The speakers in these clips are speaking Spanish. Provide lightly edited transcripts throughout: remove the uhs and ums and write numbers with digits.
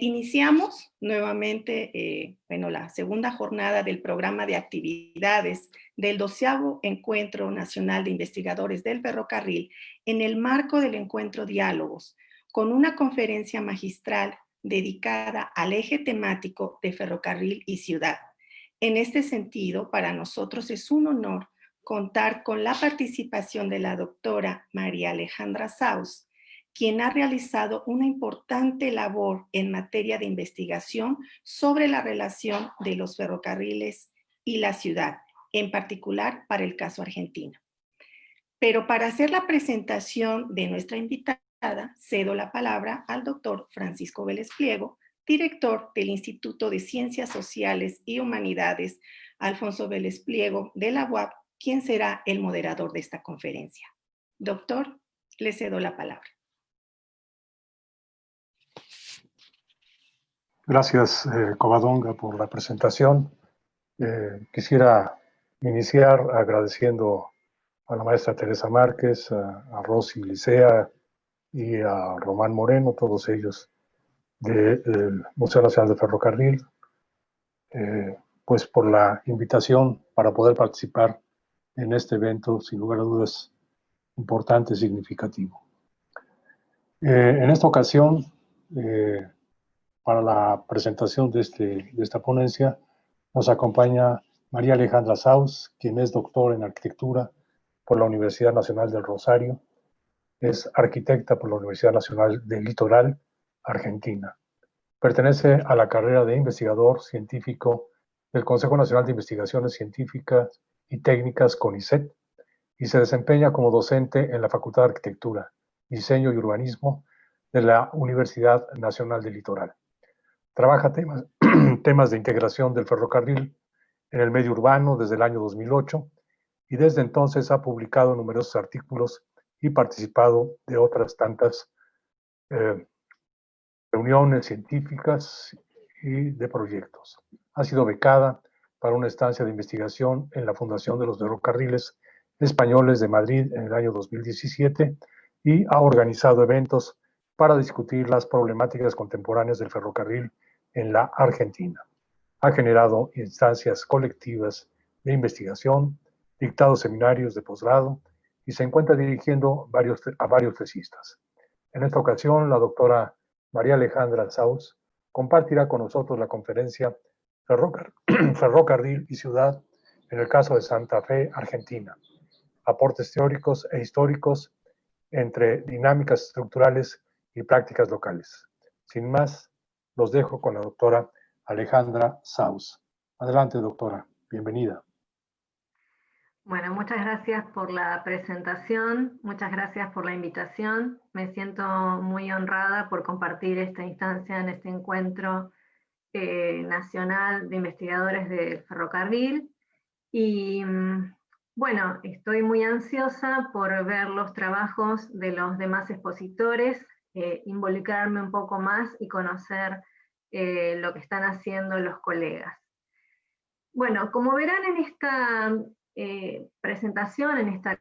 Iniciamos nuevamente la segunda jornada del programa de actividades del 12º Encuentro Nacional de Investigadores del Ferrocarril en el marco del encuentro Diálogos, con una conferencia magistral dedicada al eje temático de ferrocarril y ciudad. En este sentido, para nosotros es un honor contar con la participación de la doctora María Alejandra Saus, quien ha realizado una importante labor en materia de investigación sobre la relación de los ferrocarriles y la ciudad, en particular para el caso argentino. Pero para hacer la presentación de nuestra invitada, cedo la palabra al doctor Francisco Vélez Pliego, director del Instituto de Ciencias Sociales y Humanidades, Alfonso Vélez Pliego, de la UAP, quien será el moderador de esta conferencia. Doctor, le cedo la palabra. Gracias, Covadonga, por la presentación. Quisiera iniciar agradeciendo a la maestra Teresa Márquez, a Rosy Licea y a Román Moreno, todos ellos del Museo Nacional de Ferrocarril, pues por la invitación para poder participar en este evento, sin lugar a dudas, importante y significativo. En esta ocasión, para la presentación de esta ponencia, nos acompaña María Alejandra Saus, quien es doctora en arquitectura por la Universidad Nacional del Rosario, es arquitecta por la Universidad Nacional del Litoral, Argentina. Pertenece a la carrera de investigador científico del Consejo Nacional de Investigaciones Científicas y Técnicas, CONICET, y se desempeña como docente en la Facultad de Arquitectura, Diseño y Urbanismo de la Universidad Nacional del Litoral. Trabaja temas de integración del ferrocarril en el medio urbano desde el año 2008 y desde entonces ha publicado numerosos artículos y participado de otras tantas reuniones científicas y de proyectos. Ha sido becada para una estancia de investigación en la Fundación de los Ferrocarriles Españoles de Madrid en el año 2017 y ha organizado eventos para discutir las problemáticas contemporáneas del ferrocarril en la Argentina. Ha generado instancias colectivas de investigación, dictado seminarios de posgrado y se encuentra dirigiendo a varios tesistas. En esta ocasión, la doctora María Alejandra Saus compartirá con nosotros la conferencia Ferrocarril y Ciudad en el caso de Santa Fe, Argentina. Aportes teóricos e históricos entre dinámicas estructurales y prácticas locales. Sin más, los dejo con la doctora Alejandra Saus. Adelante, doctora. Bienvenida. Bueno, muchas gracias por la presentación, muchas gracias por la invitación. Me siento muy honrada por compartir esta instancia en este encuentro nacional de investigadores del ferrocarril. Y bueno, estoy muy ansiosa por ver los trabajos de los demás expositores, involucrarme un poco más y conocer lo que están haciendo los colegas. Bueno, como verán en esta presentación, en esta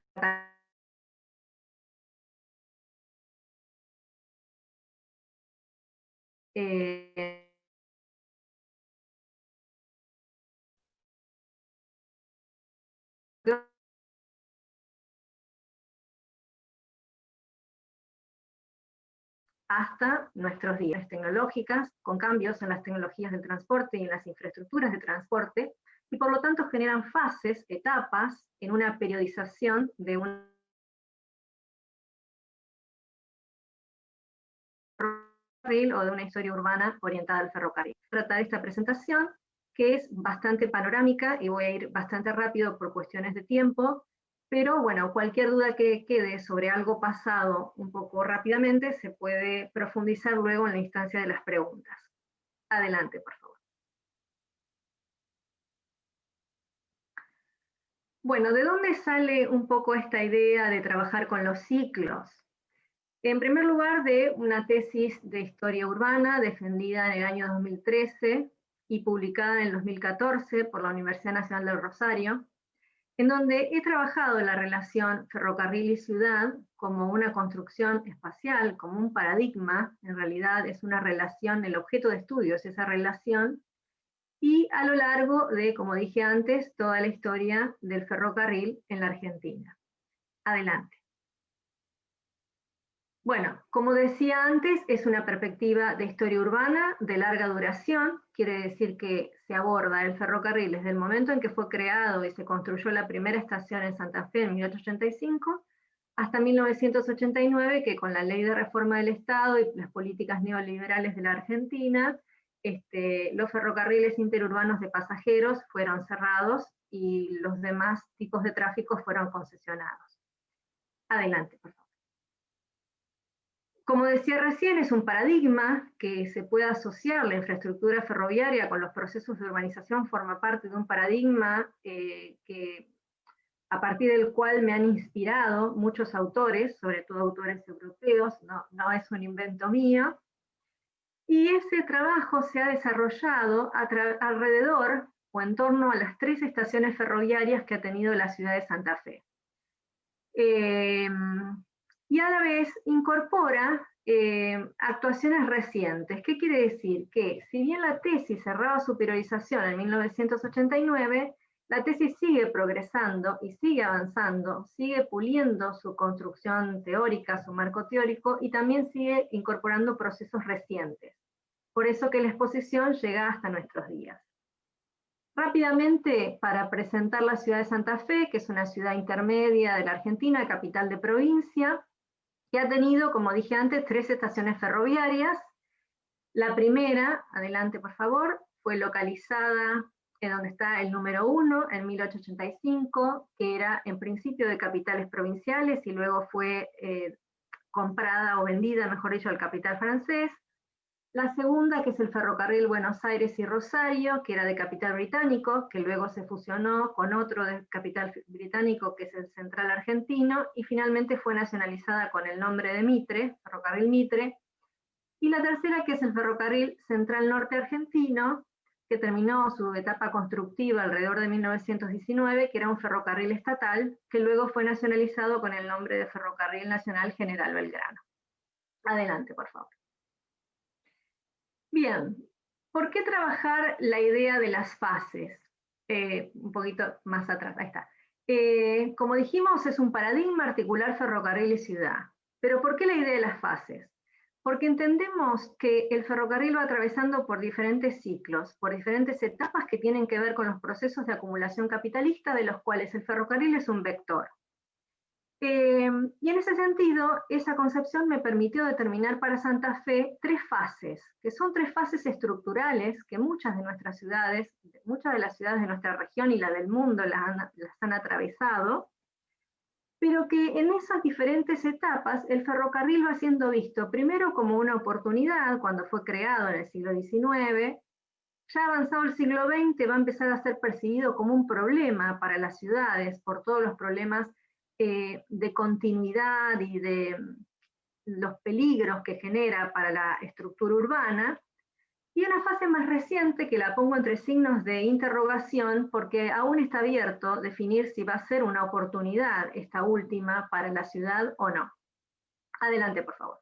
hasta nuestros días tecnológicas, con cambios en las tecnologías del transporte y en las infraestructuras de transporte, y por lo tanto generan fases, etapas, en una periodización de un ferrocarril o de una historia urbana orientada al ferrocarril. Trata de esta presentación, que es bastante panorámica, y voy a ir bastante rápido por cuestiones de tiempo, Pero bueno, cualquier duda que quede sobre algo pasado un poco rápidamente se puede profundizar luego en la instancia de las preguntas. Adelante, por favor. Bueno, ¿de dónde sale un poco esta idea de trabajar con los ciclos? En primer lugar, de una tesis de historia urbana defendida en el año 2013 y publicada en el 2014 por la Universidad Nacional del Rosario, en donde he trabajado la relación ferrocarril y ciudad como una construcción espacial, como un paradigma. En realidad es una relación, el objeto de estudio es esa relación, y a lo largo de, como dije antes, toda la historia del ferrocarril en la Argentina. Adelante. Bueno, como decía antes, es una perspectiva de historia urbana de larga duración. Quiere decir que se aborda el ferrocarril desde el momento en que fue creado y se construyó la primera estación en Santa Fe en 1885, hasta 1989, que con la Ley de Reforma del Estado y las políticas neoliberales de la Argentina, los ferrocarriles interurbanos de pasajeros fueron cerrados y los demás tipos de tráfico fueron concesionados. Adelante, por favor. Como decía recién, es un paradigma que se puede asociar la infraestructura ferroviaria con los procesos de urbanización, forma parte de un paradigma a partir del cual me han inspirado muchos autores, sobre todo autores europeos, no es un invento mío, y ese trabajo se ha desarrollado alrededor o en torno a las 3 estaciones ferroviarias que ha tenido la ciudad de Santa Fe. Y a la vez incorpora actuaciones recientes. ¿Qué quiere decir? Que si bien la tesis cerraba su priorización en 1989, la tesis sigue progresando y sigue avanzando, sigue puliendo su construcción teórica, su marco teórico, y también sigue incorporando procesos recientes. Por eso que la exposición llega hasta nuestros días. Rápidamente, para presentar la ciudad de Santa Fe, que es una ciudad intermedia de la Argentina, capital de provincia, que ha tenido, como dije antes, 3 estaciones ferroviarias. La primera, adelante por favor, fue localizada en donde está el número 1, en 1885, que era en principio de capitales provinciales y luego fue comprada o vendida, mejor dicho, al capital francés. La segunda, que es el ferrocarril Buenos Aires y Rosario, que era de capital británico, que luego se fusionó con otro de capital británico, que es el Central Argentino, y finalmente fue nacionalizada con el nombre de Mitre, Ferrocarril Mitre. Y la tercera, que es el ferrocarril Central Norte Argentino, que terminó su etapa constructiva alrededor de 1919, que era un ferrocarril estatal, que luego fue nacionalizado con el nombre de Ferrocarril Nacional General Belgrano. Adelante, por favor. Bien, ¿por qué trabajar la idea de las fases? Un poquito más atrás, ahí está. Como dijimos, es un paradigma articular ferrocarril y ciudad. ¿Pero por qué la idea de las fases? Porque entendemos que el ferrocarril va atravesando por diferentes ciclos, por diferentes etapas que tienen que ver con los procesos de acumulación capitalista, de los cuales el ferrocarril es un vector. Y en ese sentido, esa concepción me permitió determinar para Santa Fe 3 fases, que son 3 fases estructurales que muchas de nuestras ciudades, muchas de las ciudades de nuestra región y la del mundo las han atravesado, pero que en esas diferentes etapas el ferrocarril va siendo visto primero como una oportunidad cuando fue creado en el siglo XIX, ya avanzado el siglo XX va a empezar a ser percibido como un problema para las ciudades por todos los problemas de continuidad y de los peligros que genera para la estructura urbana, y una fase más reciente que la pongo entre signos de interrogación porque aún está abierto definir si va a ser una oportunidad esta última para la ciudad o no. Adelante, por favor.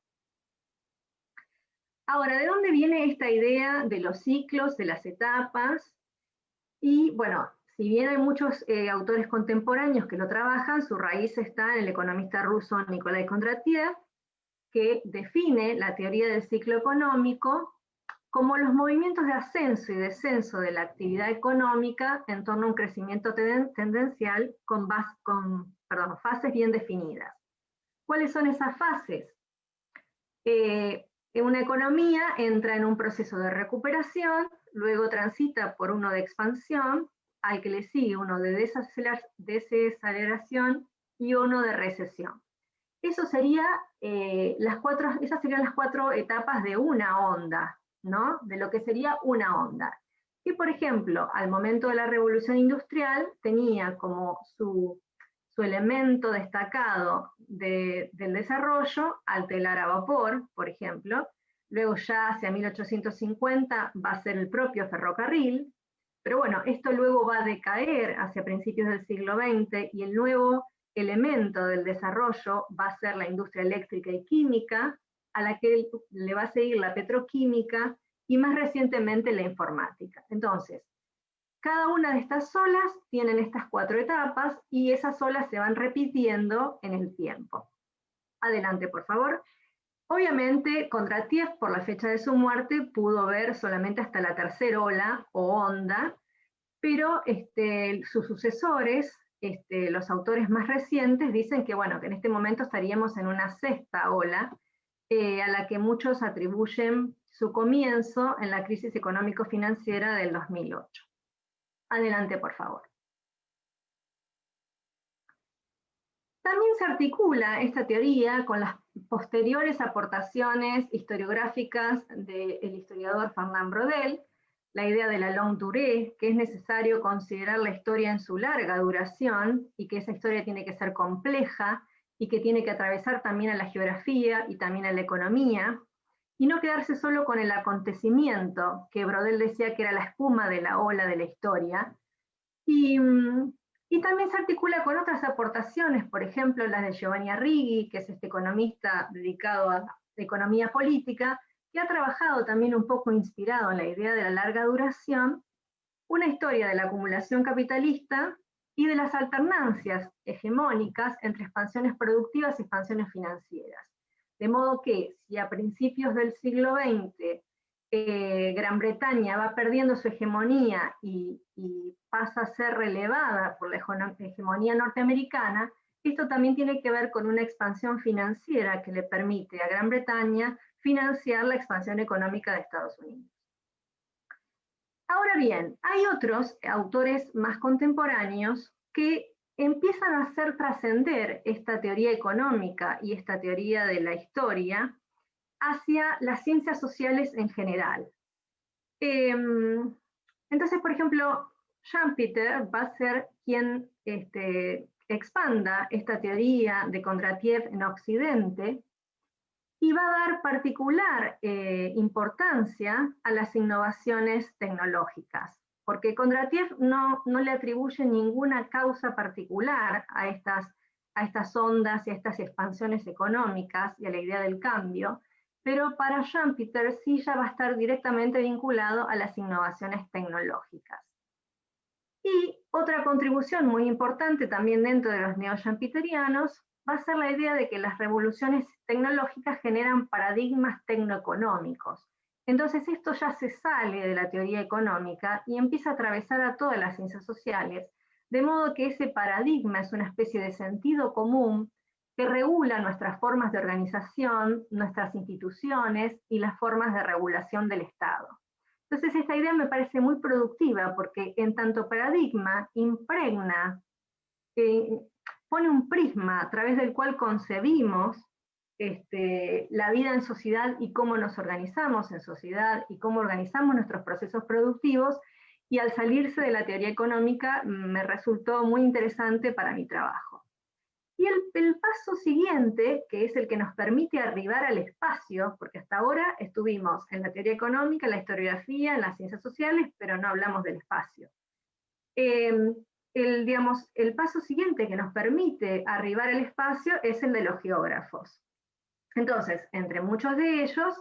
Ahora, ¿de dónde viene esta idea de los ciclos, de las etapas? Y bueno, si bien hay muchos autores contemporáneos que lo trabajan, su raíz está en el economista ruso Nikolai Kondratiev, que define la teoría del ciclo económico como los movimientos de ascenso y descenso de la actividad económica en torno a un crecimiento tendencial con fases bien definidas. ¿Cuáles son esas fases? Una economía entra en un proceso de recuperación, luego transita por uno de expansión, al que le sigue uno de desaceleración y uno de recesión. Esas serían las 4 etapas de una onda, ¿no? De lo que sería una onda. Y por ejemplo, al momento de la revolución industrial tenía como su elemento destacado del desarrollo al telar a vapor, por ejemplo. Luego ya hacia 1850 va a ser el propio ferrocarril, pero bueno, esto luego va a decaer hacia principios del siglo XX y el nuevo elemento del desarrollo va a ser la industria eléctrica y química, a la que le va a seguir la petroquímica y más recientemente la informática. Entonces, cada una de estas olas tienen estas 4 etapas y esas olas se van repitiendo en el tiempo. Adelante, por favor. Obviamente, Kondratiev, por la fecha de su muerte, pudo ver solamente hasta la tercera ola o onda, pero sus sucesores, los autores más recientes, dicen que, bueno, que en este momento estaríamos en una 6ª ola, a la que muchos atribuyen su comienzo en la crisis económico-financiera del 2008. Adelante, por favor. También se articula esta teoría con las posteriores aportaciones historiográficas del historiador Fernand Braudel, la idea de la longue durée, que es necesario considerar la historia en su larga duración y que esa historia tiene que ser compleja y que tiene que atravesar también a la geografía y también a la economía, y no quedarse solo con el acontecimiento, que Braudel decía que era la espuma de la ola de la historia, y también se articula con otras aportaciones, por ejemplo, las de Giovanni Arrighi, que es este economista dedicado a la economía política, que ha trabajado también un poco inspirado en la idea de la larga duración, una historia de la acumulación capitalista y de las alternancias hegemónicas entre expansiones productivas y expansiones financieras. De modo que si a principios del siglo XX Gran Bretaña va perdiendo su hegemonía y pasa a ser relevada por la hegemonía norteamericana, esto también tiene que ver con una expansión financiera que le permite a Gran Bretaña financiar la expansión económica de Estados Unidos. Ahora bien, hay otros autores más contemporáneos que empiezan a hacer trascender esta teoría económica y esta teoría de la historia hacia las ciencias sociales en general. Entonces, por ejemplo, Schumpeter va a ser quien expanda esta teoría de Kondratiev en Occidente y va a dar particular importancia a las innovaciones tecnológicas, porque Kondratiev no le atribuye ninguna causa particular a estas ondas y a estas expansiones económicas y a la idea del cambio, pero para Schumpeter sí ya va a estar directamente vinculado a las innovaciones tecnológicas. Y otra contribución muy importante también dentro de los neo-schumpeterianos va a ser la idea de que las revoluciones tecnológicas generan paradigmas tecnoeconómicos. Entonces esto ya se sale de la teoría económica y empieza a atravesar a todas las ciencias sociales, de modo que ese paradigma es una especie de sentido común que regula nuestras formas de organización, nuestras instituciones y las formas de regulación del Estado. Entonces esta idea me parece muy productiva porque en tanto paradigma impregna, pone un prisma a través del cual concebimos la vida en sociedad y cómo nos organizamos en sociedad y cómo organizamos nuestros procesos productivos, y al salirse de la teoría económica me resultó muy interesante para mi trabajo. Y el paso siguiente, que es el que nos permite arribar al espacio, porque hasta ahora estuvimos en la teoría económica, en la historiografía, en las ciencias sociales, pero no hablamos del espacio. El paso siguiente que nos permite arribar al espacio es el de los geógrafos. Entonces, entre muchos de ellos,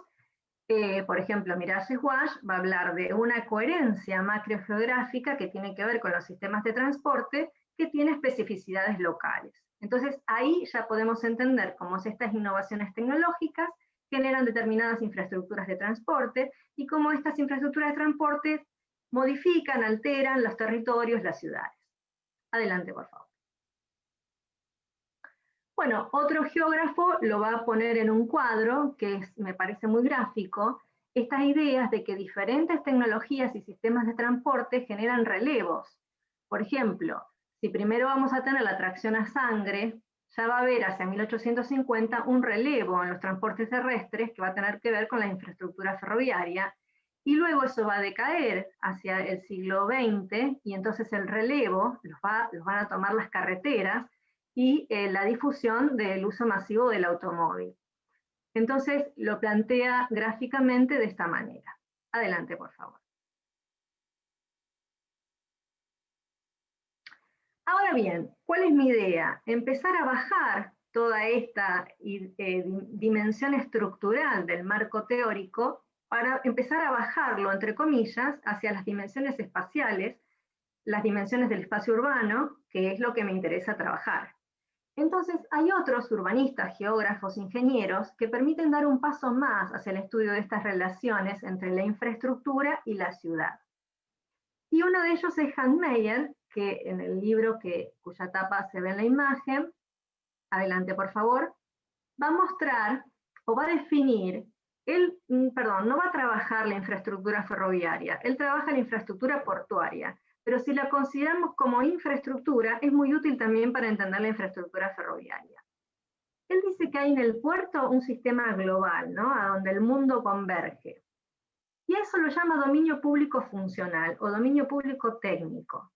por ejemplo, Miralles Wash va a hablar de una coherencia macrogeográfica que tiene que ver con los sistemas de transporte que tiene especificidades locales. Entonces, ahí ya podemos entender cómo estas innovaciones tecnológicas generan determinadas infraestructuras de transporte y cómo estas infraestructuras de transporte modifican, alteran los territorios, las ciudades. Adelante, por favor. Bueno, otro geógrafo lo va a poner en un cuadro que me parece muy gráfico, estas ideas de que diferentes tecnologías y sistemas de transporte generan relevos. Por ejemplo, si primero vamos a tener la tracción a sangre ya va a haber hacia 1850 un relevo en los transportes terrestres que va a tener que ver con la infraestructura ferroviaria, y luego eso va a decaer hacia el siglo XX, y entonces el relevo los van a tomar las carreteras y la difusión del uso masivo del automóvil. Entonces lo plantea gráficamente de esta manera. Adelante, por favor. Ahora bien, ¿cuál es mi idea? Empezar a bajar toda esta dimensión estructural del marco teórico para empezar a bajarlo, entre comillas, hacia las dimensiones espaciales, las dimensiones del espacio urbano, que es lo que me interesa trabajar. Entonces, hay otros urbanistas, geógrafos, ingenieros, que permiten dar un paso más hacia el estudio de estas relaciones entre la infraestructura y la ciudad. Y uno de ellos es Hans Meyer, que en el libro cuya tapa se ve en la imagen, adelante por favor, va a mostrar o va a definir, no va a trabajar la infraestructura ferroviaria, él trabaja la infraestructura portuaria, pero si la consideramos como infraestructura, es muy útil también para entender la infraestructura ferroviaria. Él dice que hay en el puerto un sistema global, ¿no?, a donde el mundo converge. Y eso lo llama dominio público funcional o dominio público técnico.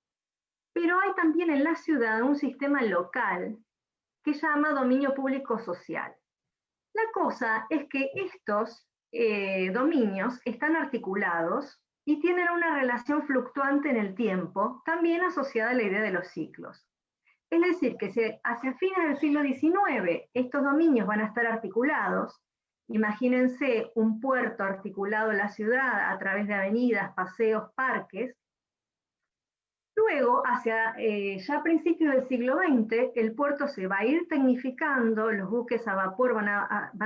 Pero hay también en la ciudad un sistema local que llama dominio público social. La cosa es que estos dominios están articulados y tienen una relación fluctuante en el tiempo, también asociada a la idea de los ciclos. Es decir, que si hacia fines del siglo XIX estos dominios van a estar articulados, imagínense un puerto articulado en la ciudad a través de avenidas, paseos, parques. Luego, hacia ya a principios del siglo XX, el puerto se va a ir tecnificando, los buques a vapor van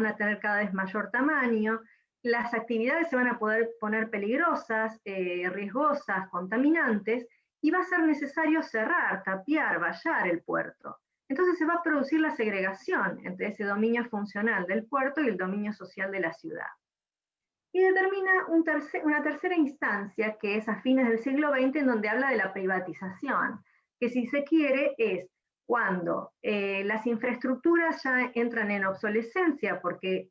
a tener cada vez mayor tamaño, las actividades se van a poder poner peligrosas, riesgosas, contaminantes, y va a ser necesario cerrar, tapiar, vallar el puerto. Entonces se va a producir la segregación entre ese dominio funcional del puerto y el dominio social de la ciudad. Y determina una tercera instancia, que es a fines del siglo XX, en donde habla de la privatización, que si se quiere es cuando las infraestructuras ya entran en obsolescencia porque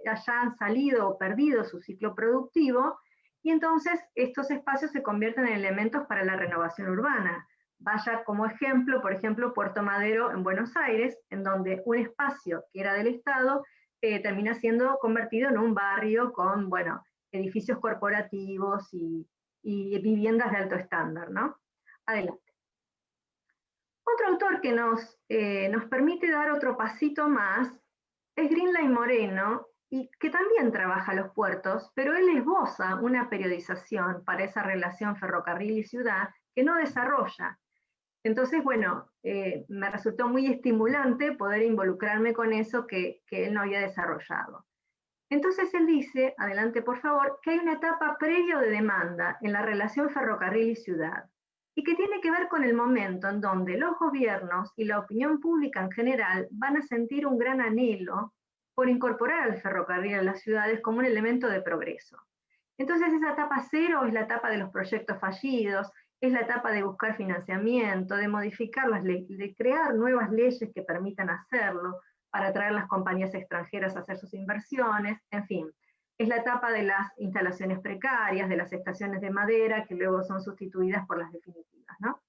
ya han salido o perdido su ciclo productivo, y entonces estos espacios se convierten en elementos para la renovación urbana. Vaya como ejemplo, por ejemplo, Puerto Madero en Buenos Aires, en donde un espacio que era del Estado termina siendo convertido en un barrio con, bueno, edificios corporativos y viviendas de alto estándar, ¿no? Adelante. Otro autor que nos permite dar otro pasito más es Greenlay Moreno, y que también trabaja los puertos, pero él esboza una periodización para esa relación ferrocarril y ciudad que no desarrolla. Entonces, bueno, me resultó muy estimulante poder involucrarme con eso que él no había desarrollado. Entonces él dice, adelante por favor, que hay una etapa previa de demanda en la relación ferrocarril y ciudad, y que tiene que ver con el momento en donde los gobiernos y la opinión pública en general van a sentir un gran anhelo por incorporar al ferrocarril a las ciudades como un elemento de progreso. Entonces esa etapa cero es la etapa de los proyectos fallidos, es la etapa de buscar financiamiento, de modificar las leyes, de crear nuevas leyes que permitan hacerlo, para atraer las compañías extranjeras a hacer sus inversiones, en fin. Es la etapa de las instalaciones precarias, de las estaciones de madera, que luego son sustituidas por las definitivas, ¿no?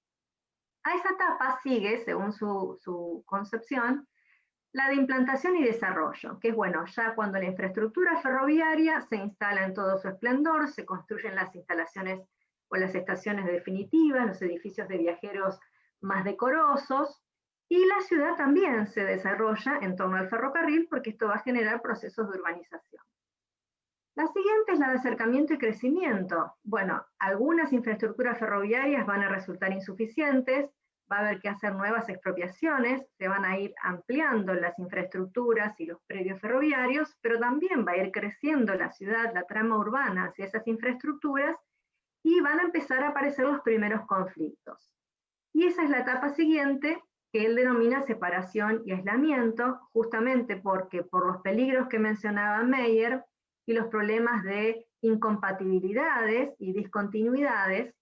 A esa etapa sigue, según su concepción, la de implantación y desarrollo, que es, bueno, ya cuando la infraestructura ferroviaria se instala en todo su esplendor, se construyen las instalaciones o las estaciones definitivas, los edificios de viajeros más decorosos, y la ciudad también se desarrolla en torno al ferrocarril, porque esto va a generar procesos de urbanización. La siguiente es la de acercamiento y crecimiento. Bueno, algunas infraestructuras ferroviarias van a resultar insuficientes, va a haber que hacer nuevas expropiaciones, se van a ir ampliando las infraestructuras y los predios ferroviarios, pero también va a ir creciendo la ciudad, la trama urbana hacia esas infraestructuras, y van a empezar a aparecer los primeros conflictos. Y esa es la etapa siguiente, que él denomina separación y aislamiento, justamente porque por los peligros que mencionaba Meyer y los problemas de incompatibilidades y discontinuidades,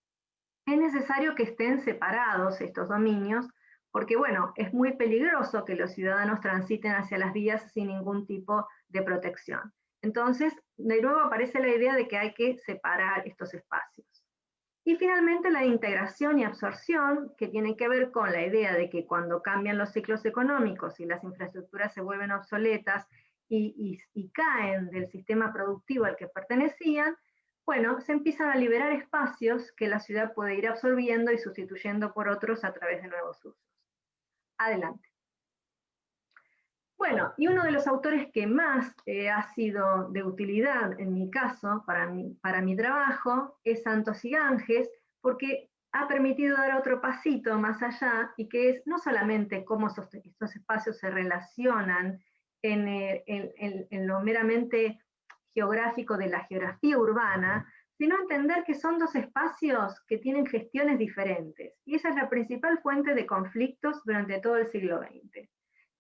es necesario que estén separados estos dominios porque bueno, es muy peligroso que los ciudadanos transiten hacia las vías sin ningún tipo de protección. Entonces, de nuevo aparece la idea de que hay que separar estos espacios. Y finalmente la integración y absorción, que tiene que ver con la idea de que cuando cambian los ciclos económicos y las infraestructuras se vuelven obsoletas y caen del sistema productivo al que pertenecían, bueno, se empiezan a liberar espacios que la ciudad puede ir absorbiendo y sustituyendo por otros a través de nuevos usos. Adelante. Bueno, y uno de los autores que más ha sido de utilidad en mi caso, para mi trabajo, es Santos y Ganges, porque ha permitido dar otro pasito más allá, y que es no solamente cómo estos espacios se relacionan en lo meramente geográfico de la geografía urbana, sino entender que son dos espacios que tienen gestiones diferentes, y esa es la principal fuente de conflictos durante todo el siglo XX.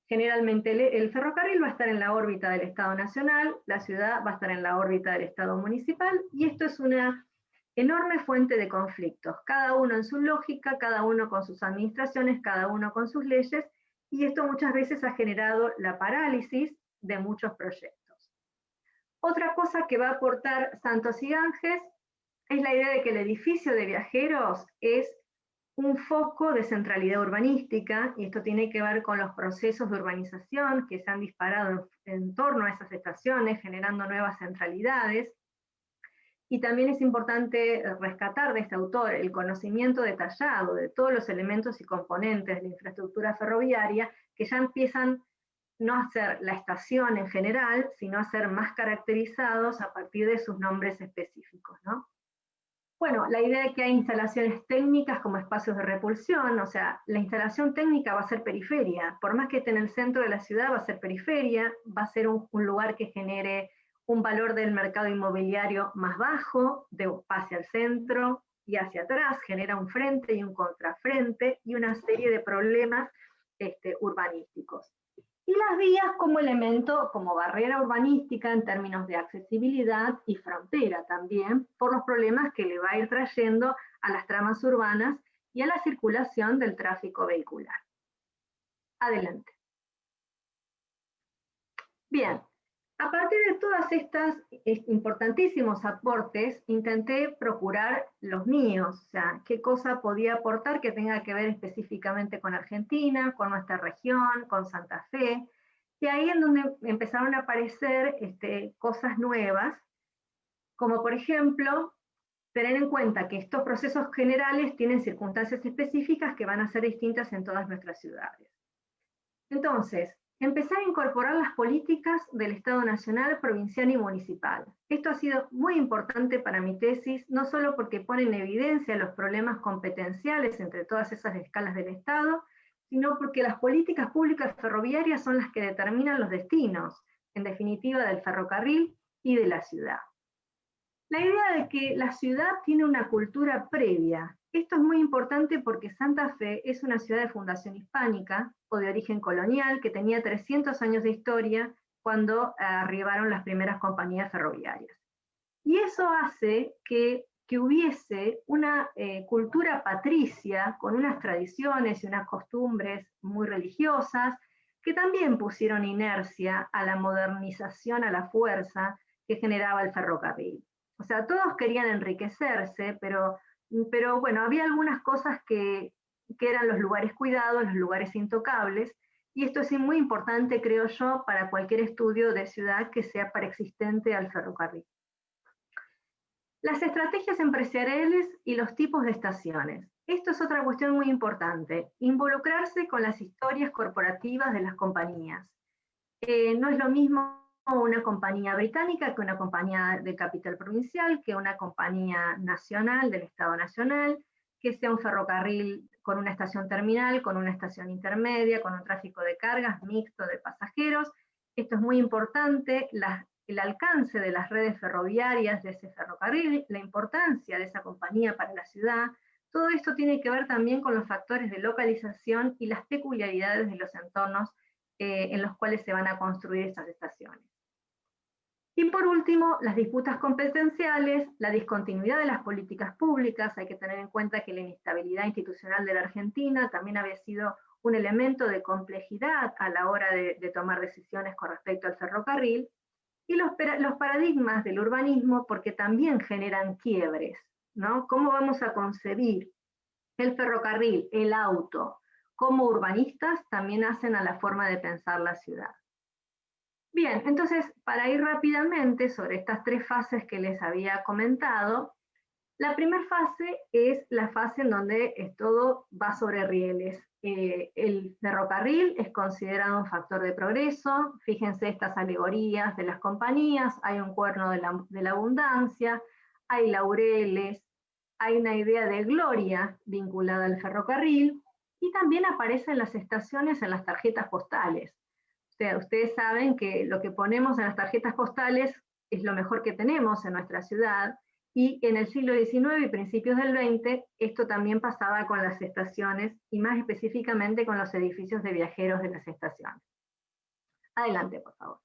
Generalmente el ferrocarril va a estar en la órbita del Estado Nacional, la ciudad va a estar en la órbita del Estado Municipal, y esto es una enorme fuente de conflictos, cada uno en su lógica, cada uno con sus administraciones, cada uno con sus leyes, y esto muchas veces ha generado la parálisis de muchos proyectos. Otra cosa que va a aportar Santos y Ganges es la idea de que el edificio de viajeros es un foco de centralidad urbanística, y esto tiene que ver con los procesos de urbanización que se han disparado en torno a esas estaciones, generando nuevas centralidades. Y también es importante rescatar de este autor el conocimiento detallado de todos los elementos y componentes de la infraestructura ferroviaria, que ya empiezan no a ser la estación en general, sino a ser más caracterizados a partir de sus nombres específicos, ¿no? Bueno, la idea de que hay instalaciones técnicas como espacios de repulsión, o sea, la instalación técnica va a ser periferia, por más que esté en el centro de la ciudad va a ser periferia, va a ser un lugar que genere un valor del mercado inmobiliario más bajo, hacia el centro y hacia atrás, genera un frente y un contrafrente y una serie de problemas urbanísticos. Y las vías como elemento, como barrera urbanística en términos de accesibilidad y frontera también, por los problemas que le va a ir trayendo a las tramas urbanas y a la circulación del tráfico vehicular. Adelante. Bien, a partir de todas estas importantísimos aportes, intenté procurar los míos, o sea, qué cosa podía aportar que tenga que ver específicamente con Argentina, con nuestra región, con Santa Fe, y ahí en donde empezaron a aparecer cosas nuevas, como por ejemplo, tener en cuenta que estos procesos generales tienen circunstancias específicas que van a ser distintas en todas nuestras ciudades. Entonces, empezar a incorporar las políticas del Estado Nacional, provincial y municipal. Esto ha sido muy importante para mi tesis, no solo porque pone en evidencia los problemas competenciales entre todas esas escalas del Estado, sino porque las políticas públicas ferroviarias son las que determinan los destinos, en definitiva, del ferrocarril y de la ciudad. La idea de que la ciudad tiene una cultura previa. Esto es muy importante porque Santa Fe es una ciudad de fundación hispánica o de origen colonial que tenía 300 años de historia cuando arribaron las primeras compañías ferroviarias. Y eso hace que hubiese una cultura patricia con unas tradiciones y unas costumbres muy religiosas que también pusieron inercia a la modernización a la fuerza que generaba el ferrocarril. O sea, todos querían enriquecerse, pero bueno, había algunas cosas que eran los lugares cuidados, los lugares intocables, y esto es muy importante, creo yo, para cualquier estudio de ciudad que sea preexistente al ferrocarril. Las estrategias empresariales y los tipos de estaciones. Esto es otra cuestión muy importante, involucrarse con las historias corporativas de las compañías. No es lo mismo una compañía británica que una compañía de capital provincial, que una compañía nacional del Estado Nacional, que sea un ferrocarril con una estación terminal, con una estación intermedia, con un tráfico de cargas mixto de pasajeros. Esto es muy importante, el alcance de las redes ferroviarias de ese ferrocarril, la importancia de esa compañía para la ciudad. Todo esto tiene que ver también con los factores de localización y las peculiaridades de los entornos en los cuales se van a construir estas estaciones. Y por último, las disputas competenciales, la discontinuidad de las políticas públicas. Hay que tener en cuenta que la inestabilidad institucional de la Argentina también había sido un elemento de complejidad a la hora de tomar decisiones con respecto al ferrocarril, y los paradigmas del urbanismo, porque también generan quiebres, ¿no? ¿Cómo vamos a concebir el ferrocarril, el auto, como urbanistas? También hacen a la forma de pensar la ciudad. Bien, entonces, para ir rápidamente sobre estas tres fases que les había comentado, la primera fase es la fase en donde todo va sobre rieles. El ferrocarril es considerado un factor de progreso. Fíjense estas alegorías de las compañías. Hay un cuerno de la abundancia, hay laureles, hay una idea de gloria vinculada al ferrocarril, y también aparecen las estaciones en las tarjetas postales. O sea, ustedes saben que lo que ponemos en las tarjetas postales es lo mejor que tenemos en nuestra ciudad, y en el siglo XIX y principios del XX, esto también pasaba con las estaciones, y más específicamente con los edificios de viajeros de las estaciones. Adelante, por favor.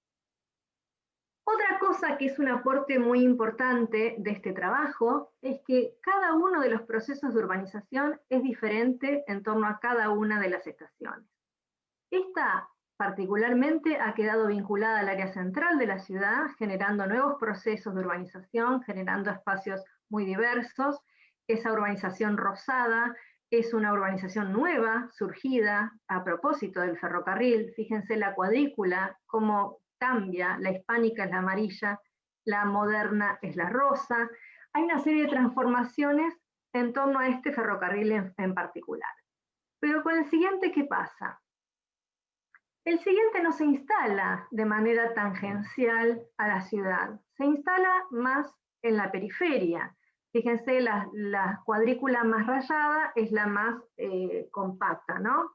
Otra cosa que es un aporte muy importante de este trabajo es que cada uno de los procesos de urbanización es diferente en torno a cada una de las estaciones. Esta particularmente ha quedado vinculada al área central de la ciudad, generando nuevos procesos de urbanización, generando espacios muy diversos. Esa urbanización rosada es una urbanización nueva, surgida a propósito del ferrocarril. Fíjense la cuadrícula, cómo cambia: la hispánica es la amarilla, la moderna es la rosa. Hay una serie de transformaciones en torno a este ferrocarril en particular. Pero con el siguiente, ¿qué pasa? El siguiente no se instala de manera tangencial a la ciudad, se instala más en la periferia. Fíjense, la cuadrícula más rayada es la más compacta, ¿no?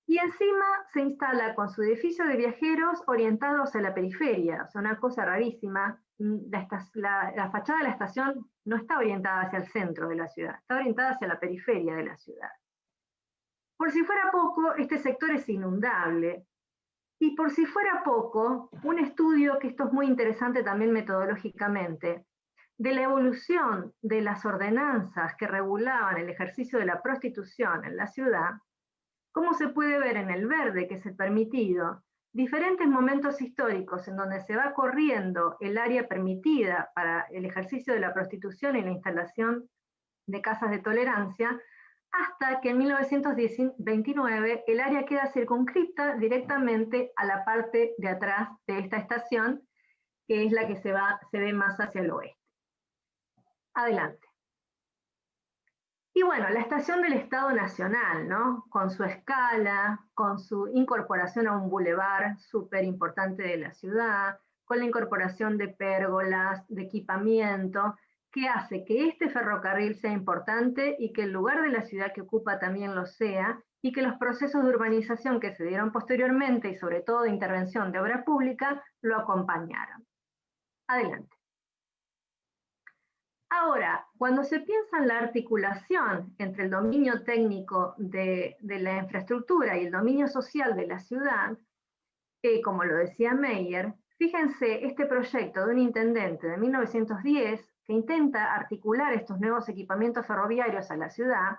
Y encima se instala con su edificio de viajeros orientado hacia la periferia. O sea, una cosa rarísima: la fachada de la estación no está orientada hacia el centro de la ciudad, está orientada hacia la periferia de la ciudad. Por si fuera poco, este sector es inundable. Y por si fuera poco, un estudio, que esto es muy interesante también metodológicamente, de la evolución de las ordenanzas que regulaban el ejercicio de la prostitución en la ciudad, cómo se puede ver en el verde, que es el permitido, diferentes momentos históricos en donde se va corriendo el área permitida para el ejercicio de la prostitución y la instalación de casas de tolerancia, hasta que en 1929 el área queda circunscripta directamente a la parte de atrás de esta estación, que es la que se ve más hacia el oeste. Adelante. Y bueno, la estación del Estado Nacional, ¿no? Con su escala, con su incorporación a un bulevar súper importante de la ciudad, con la incorporación de pérgolas, de equipamiento, que hace que este ferrocarril sea importante y que el lugar de la ciudad que ocupa también lo sea, y que los procesos de urbanización que se dieron posteriormente, y sobre todo de intervención de obra pública, lo acompañaron. Adelante. Ahora, cuando se piensa en la articulación entre el dominio técnico de la infraestructura y el dominio social de la ciudad, como lo decía Meyer, fíjense este proyecto de un intendente de 1910 que intenta articular estos nuevos equipamientos ferroviarios a la ciudad,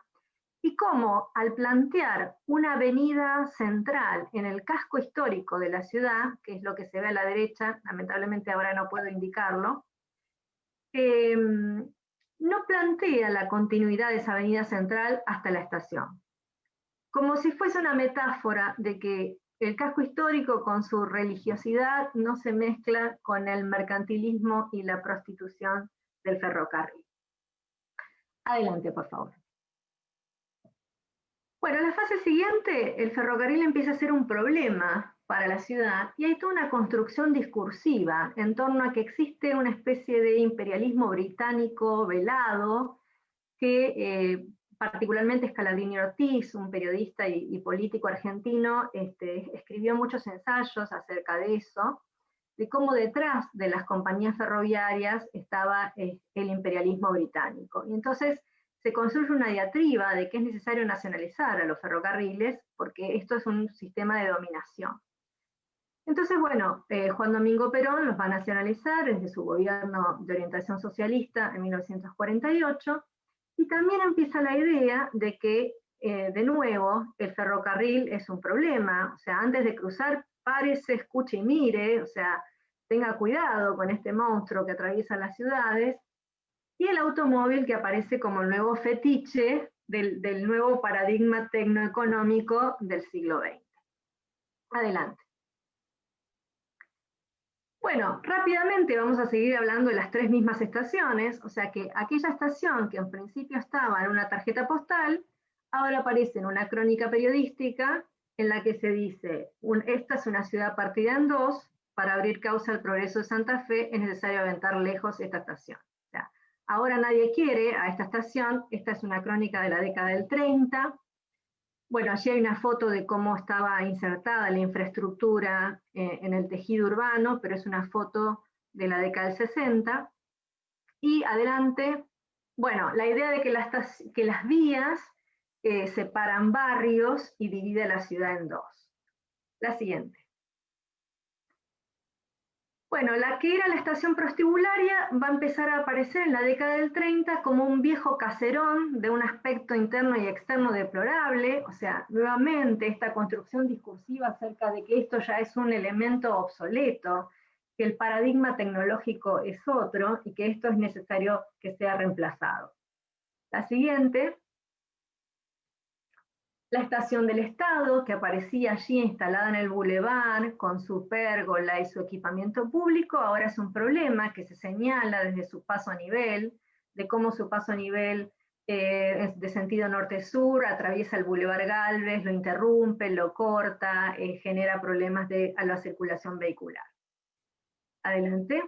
y cómo, al plantear una avenida central en el casco histórico de la ciudad, que es lo que se ve a la derecha, lamentablemente ahora no puedo indicarlo, no plantea la continuidad de esa avenida central hasta la estación, como si fuese una metáfora de que el casco histórico con su religiosidad no se mezcla con el mercantilismo y la prostitución del ferrocarril. Adelante, por favor. Bueno, en la fase siguiente, el ferrocarril empieza a ser un problema para la ciudad, y hay toda una construcción discursiva en torno a que existe una especie de imperialismo británico velado, que particularmente Scalabrini Ortiz, un periodista y político argentino, escribió muchos ensayos acerca de eso, de cómo detrás de las compañías ferroviarias estaba el imperialismo británico. Y entonces se construye una diatriba de que es necesario nacionalizar a los ferrocarriles, porque esto es un sistema de dominación. Entonces, bueno, Juan Domingo Perón los va a nacionalizar desde su gobierno de orientación socialista en 1948, y también empieza la idea de que de nuevo, el ferrocarril es un problema. O sea, antes de cruzar, párese, escuche y mire, o sea, tenga cuidado con este monstruo que atraviesa las ciudades. Y el automóvil, que aparece como el nuevo fetiche del nuevo paradigma tecnoeconómico del siglo XX. Adelante. Bueno, rápidamente vamos a seguir hablando de las tres mismas estaciones, o sea que aquella estación que en principio estaba en una tarjeta postal, ahora aparece en una crónica periodística en la que se dice, esta es una ciudad partida en dos, para abrir causa al progreso de Santa Fe es necesario aventar lejos esta estación. O sea, ahora nadie quiere a esta estación, esta es una crónica de la década del 30, bueno, allí hay una foto de cómo estaba insertada la infraestructura en el tejido urbano, pero es una foto de la década del 60. Y adelante, bueno, la idea de que las vías separan barrios y divide la ciudad en dos. La siguiente. Bueno, la que era la estación prostibularia va a empezar a aparecer en la década del 30 como un viejo caserón de un aspecto interno y externo deplorable, o sea, nuevamente esta construcción discursiva acerca de que esto ya es un elemento obsoleto, que el paradigma tecnológico es otro y que esto es necesario que sea reemplazado. La siguiente. La estación del Estado, que aparecía allí instalada en el bulevar, con su pérgola y su equipamiento público, ahora es un problema que se señala desde su paso a nivel, de cómo su paso a nivel de sentido norte-sur atraviesa el bulevar Galvez, lo interrumpe, lo corta, genera problemas a la circulación vehicular. Adelante.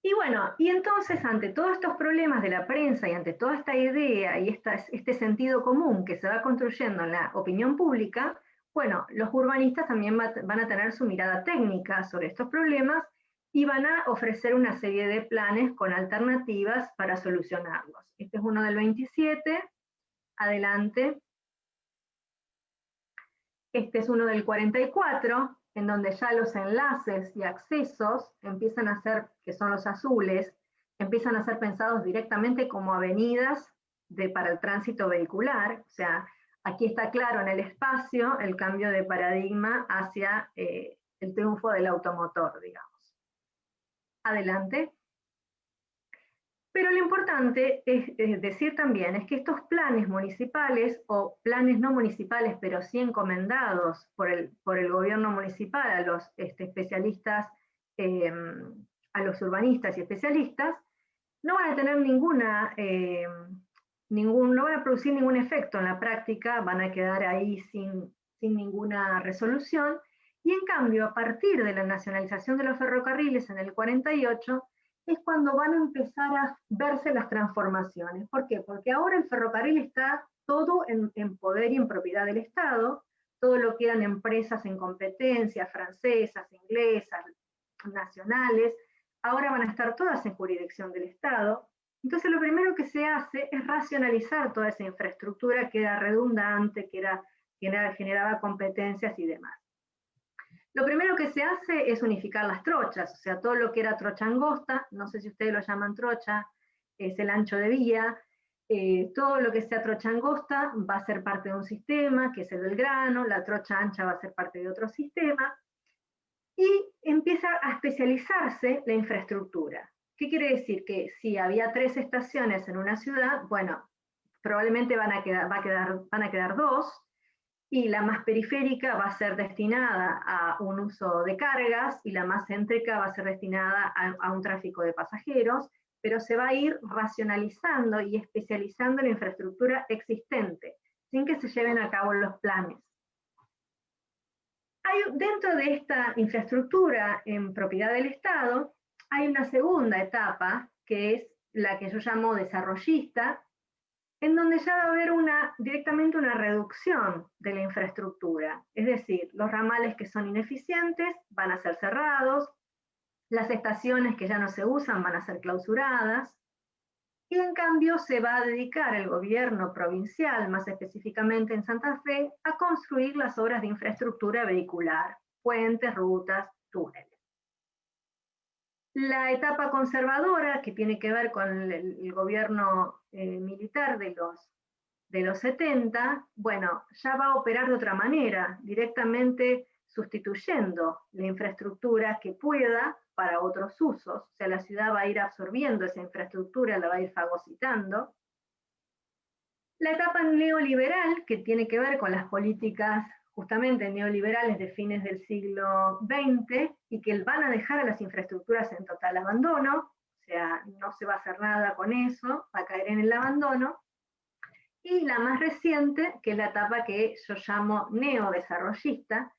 Y bueno, y entonces ante todos estos problemas de la prensa y ante toda esta idea y este sentido común que se va construyendo en la opinión pública, bueno, los urbanistas también van a tener su mirada técnica sobre estos problemas y van a ofrecer una serie de planes con alternativas para solucionarlos. Este es uno del 27, adelante. Este es uno del 44, en donde ya los enlaces y accesos empiezan a ser, que son los azules, empiezan a ser pensados directamente como avenidas para el tránsito vehicular. O sea, aquí está claro en el espacio el cambio de paradigma hacia el triunfo del automotor, digamos. Adelante. Pero lo importante es decir también es que estos planes municipales o planes no municipales, pero sí encomendados por el gobierno municipal a los especialistas, a los urbanistas y especialistas, no van a tener no van a producir ningún efecto en la práctica, van a quedar ahí sin ninguna resolución. Y en cambio, a partir de la nacionalización de los ferrocarriles en el 48, es cuando van a empezar a verse las transformaciones. ¿Por qué? Porque ahora el ferrocarril está todo en poder y en propiedad del Estado, todo lo que eran empresas en competencia, francesas, inglesas, nacionales, ahora van a estar todas en jurisdicción del Estado. Entonces lo primero que se hace es racionalizar toda esa infraestructura que era redundante, que generaba competencias y demás. Lo primero que se hace es unificar las trochas, o sea, todo lo que era trocha angosta, no sé si ustedes lo llaman trocha, es el ancho de vía, todo lo que sea trocha angosta va a ser parte de un sistema, que es el Belgrano, la trocha ancha va a ser parte de otro sistema, y empieza a especializarse la infraestructura. ¿Qué quiere decir? Que si había 3 estaciones en una ciudad, bueno, probablemente van a quedar 2, y la más periférica va a ser destinada a un uso de cargas y la más céntrica va a ser destinada a un tráfico de pasajeros, pero se va a ir racionalizando y especializando la infraestructura existente, sin que se lleven a cabo los planes. Dentro de esta infraestructura en propiedad del Estado, hay una segunda etapa, que es la que yo llamo desarrollista, en donde ya va a haber directamente una reducción de la infraestructura. Es decir, los ramales que son ineficientes van a ser cerrados, las estaciones que ya no se usan van a ser clausuradas, y en cambio se va a dedicar el gobierno provincial, más específicamente en Santa Fe, a construir las obras de infraestructura vehicular, puentes, rutas, túneles. La etapa conservadora, que tiene que ver con el gobierno militar de de los 70, bueno, ya va a operar de otra manera, directamente sustituyendo la infraestructura que pueda para otros usos. O sea, la ciudad va a ir absorbiendo esa infraestructura, la va a ir fagocitando. La etapa neoliberal, que tiene que ver con las políticas justamente neoliberales de fines del siglo XX y que van a dejar a las infraestructuras en total abandono, o sea, no se va a hacer nada con eso, va a caer en el abandono. Y la más reciente, que es la etapa que yo llamo neodesarrollista,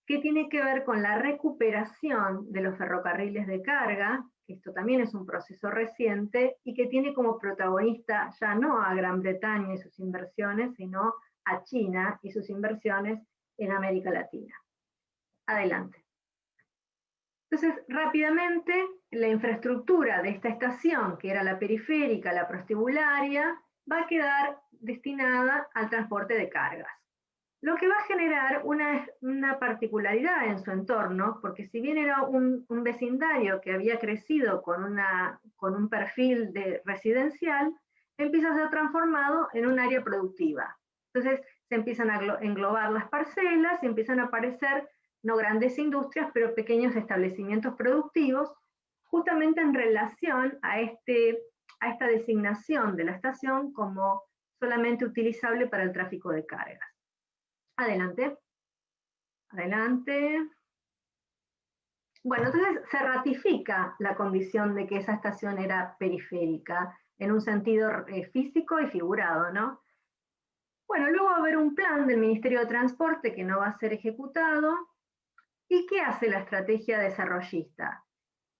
que tiene que ver con la recuperación de los ferrocarriles de carga, que esto también es un proceso reciente, y que tiene como protagonista ya no a Gran Bretaña y sus inversiones, sino a China y sus inversiones en América Latina. Adelante. Entonces, rápidamente, la infraestructura de esta estación, que era la periférica, la prostibularia, va a quedar destinada al transporte de cargas. Lo que va a generar una particularidad en su entorno, porque si bien era un vecindario que había crecido con un perfil de residencial, empieza a ser transformado en un área productiva. Entonces se empiezan a englobar las parcelas y empiezan a aparecer no grandes industrias, pero pequeños establecimientos productivos, justamente en relación a esta designación de la estación como solamente utilizable para el tráfico de cargas. Adelante. Adelante. Bueno, entonces se ratifica la condición de que esa estación era periférica, en un sentido físico y figurado, ¿no? Bueno, luego va a haber un plan del Ministerio de Transporte que no va a ser ejecutado. ¿Y qué hace la estrategia desarrollista?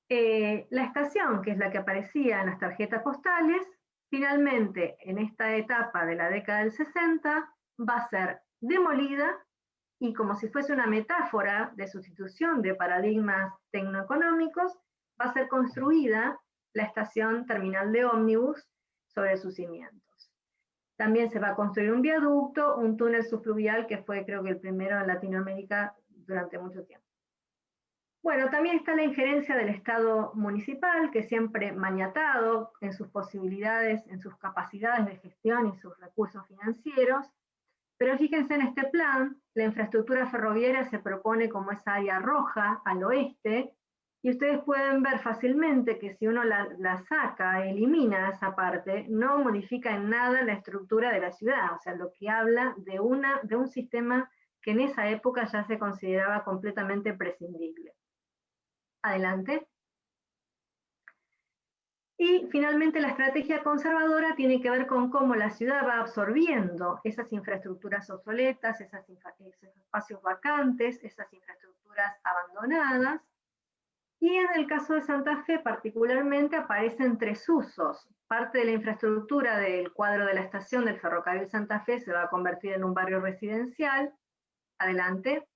La estación, que es la que aparecía en las tarjetas postales, finalmente en esta etapa de la década del 60 va a ser demolida y, como si fuese una metáfora de sustitución de paradigmas tecnoeconómicos, va a ser construida la estación terminal de ómnibus sobre sus cimientos. También se va a construir un viaducto, un túnel subfluvial que fue, creo que, el primero en Latinoamérica durante mucho tiempo. Bueno, también está la injerencia del Estado municipal, que siempre maniatado en sus posibilidades, en sus capacidades de gestión y sus recursos financieros. Pero fíjense en este plan, la infraestructura ferroviaria se propone como esa área roja al oeste, y ustedes pueden ver fácilmente que si uno la saca, elimina esa parte, no modifica en nada la estructura de la ciudad, o sea, lo que habla de un sistema que en esa época ya se consideraba completamente prescindible. Adelante. Y finalmente la estrategia conservadora tiene que ver con cómo la ciudad va absorbiendo esas infraestructuras obsoletas, esos espacios vacantes, esas infraestructuras abandonadas. Y en el caso de Santa Fe particularmente aparecen tres usos. Parte de la infraestructura del cuadro de la estación del ferrocarril Santa Fe se va a convertir en un barrio residencial. Adelante.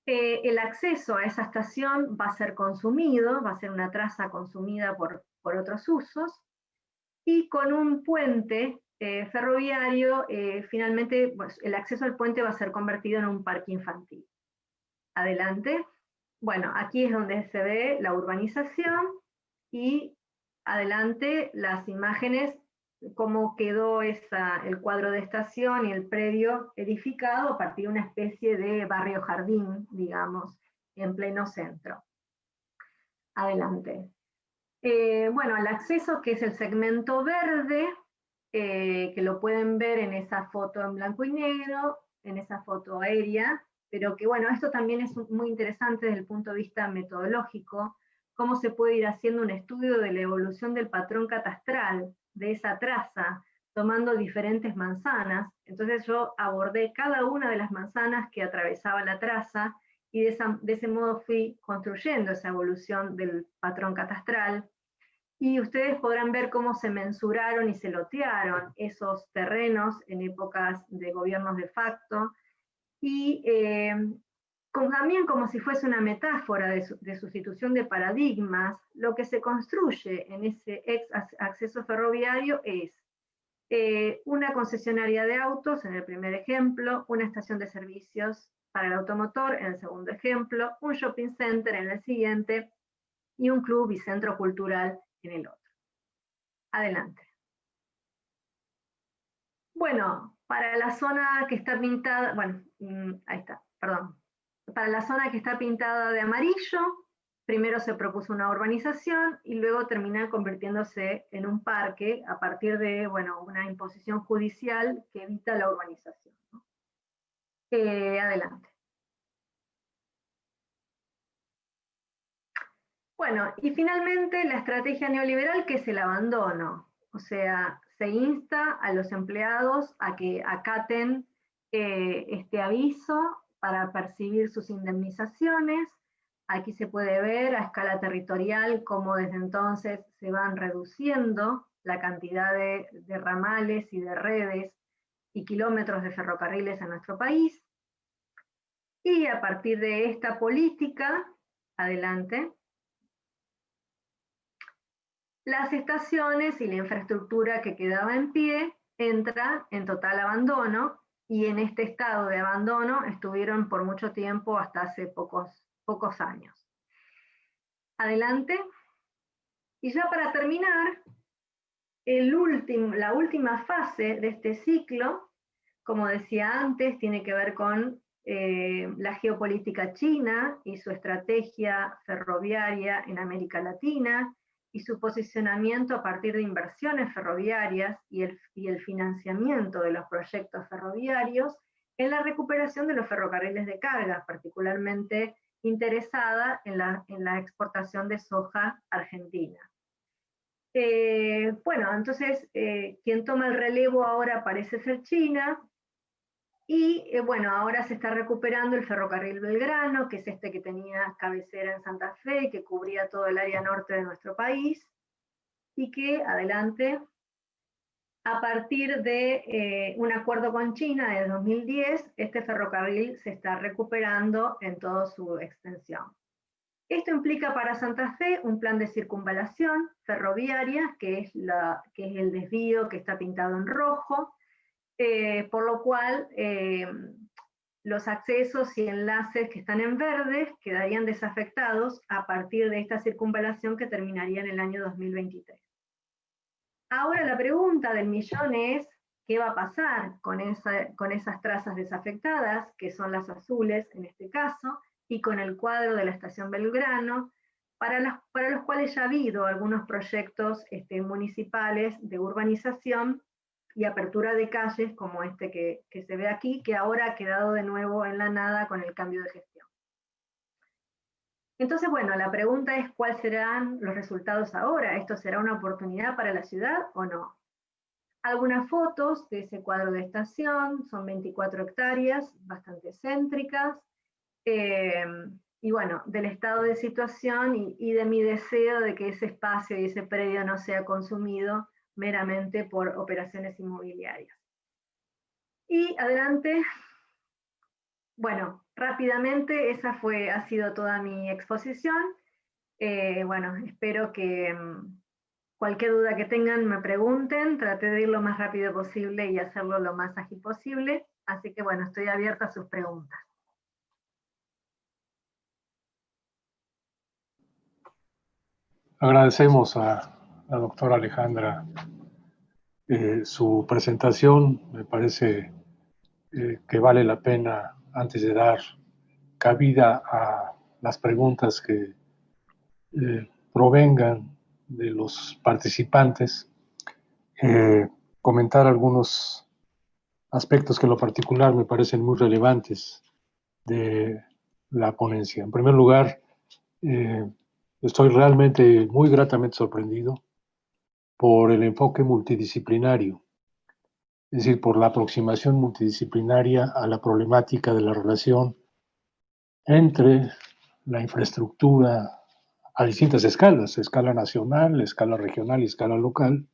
El acceso a esa estación va a ser consumido, va a ser una traza consumida por otros usos, y con un puente ferroviario, finalmente pues, el acceso al puente va a ser convertido en un parque infantil. Adelante. Bueno, aquí es donde se ve la urbanización y adelante las imágenes, cómo quedó el cuadro de estación y el predio edificado a partir de una especie de barrio jardín, digamos, en pleno centro. Adelante. Bueno, el acceso, que es el segmento verde, que lo pueden ver en esa foto en blanco y negro, en esa foto aérea, pero que bueno, esto también es muy interesante desde el punto de vista metodológico, cómo se puede ir haciendo un estudio de la evolución del patrón catastral de esa traza, tomando diferentes manzanas. Entonces yo abordé cada una de las manzanas que atravesaba la traza, y de ese modo fui construyendo esa evolución del patrón catastral. Y ustedes podrán ver cómo se mensuraron y se lotearon esos terrenos en épocas de gobiernos de facto, y también como si fuese una metáfora de sustitución de paradigmas, lo que se construye en ese acceso ferroviario es una concesionaria de autos en el primer ejemplo, una estación de servicios para el automotor en el segundo ejemplo, un shopping center en el siguiente, y un club y centro cultural en el otro. Adelante. Bueno, para la zona que está pintada, bueno, ahí está, perdón. Para la zona que está pintada de amarillo, primero se propuso una urbanización y luego termina convirtiéndose en un parque a partir de, bueno, una imposición judicial que evita la urbanización, ¿no? Adelante. Bueno, y finalmente la estrategia neoliberal, que es el abandono. O sea, se insta a los empleados a que acaten este aviso para percibir sus indemnizaciones. Aquí se puede ver a escala territorial cómo desde entonces se van reduciendo la cantidad de ramales y de redes y kilómetros de ferrocarriles en nuestro país. Y a partir de esta política, adelante, las estaciones y la infraestructura que quedaba en pie entran en total abandono, y en este estado de abandono estuvieron por mucho tiempo, hasta hace pocos años. Adelante. Y ya para terminar, la última fase de este ciclo, como decía antes, tiene que ver con la geopolítica china y su estrategia ferroviaria en América Latina, y su posicionamiento a partir de inversiones ferroviarias y el financiamiento de los proyectos ferroviarios en la recuperación de los ferrocarriles de carga, particularmente interesada en la exportación de soja argentina. Bueno, entonces quien toma el relevo ahora parece ser China, y bueno, ahora se está recuperando el ferrocarril Belgrano, que es este que tenía cabecera en Santa Fe, que cubría todo el área norte de nuestro país, y que, adelante, a partir de un acuerdo con China de 2010, este ferrocarril se está recuperando en toda su extensión. Esto implica para Santa Fe un plan de circunvalación ferroviaria, que es el desvío que está pintado en rojo, por lo cual los accesos y enlaces que están en verde quedarían desafectados a partir de esta circunvalación, que terminaría en el año 2023. Ahora la pregunta del millón es, ¿qué va a pasar con esas trazas desafectadas, que son las azules en este caso, y con el cuadro de la estación Belgrano, para los cuales ya ha habido algunos proyectos municipales de urbanización y apertura de calles, como este que se ve aquí, que ahora ha quedado de nuevo en la nada con el cambio de gestión? Entonces, bueno, la pregunta es, ¿cuáles serán los resultados ahora? ¿Esto será una oportunidad para la ciudad o no? Algunas fotos de ese cuadro de estación, son 24 hectáreas, bastante céntricas, y bueno, del estado de situación y de mi deseo de que ese espacio y ese predio no sea consumido meramente por operaciones inmobiliarias. Y adelante, bueno, rápidamente, esa ha sido toda mi exposición. Bueno, espero que cualquier duda que tengan me pregunten, traté de ir lo más rápido posible y hacerlo lo más ágil posible, así que bueno, estoy abierta a sus preguntas. Agradecemos a la doctora Alejandra su presentación. Me parece que vale la pena, antes de dar cabida a las preguntas que provengan de los participantes, comentar algunos aspectos que en lo particular me parecen muy relevantes de la ponencia. En primer lugar, estoy realmente muy gratamente sorprendido por el enfoque multidisciplinario, es decir, por la aproximación multidisciplinaria a la problemática de la relación entre la infraestructura a distintas escalas, escala nacional, escala regional y escala local,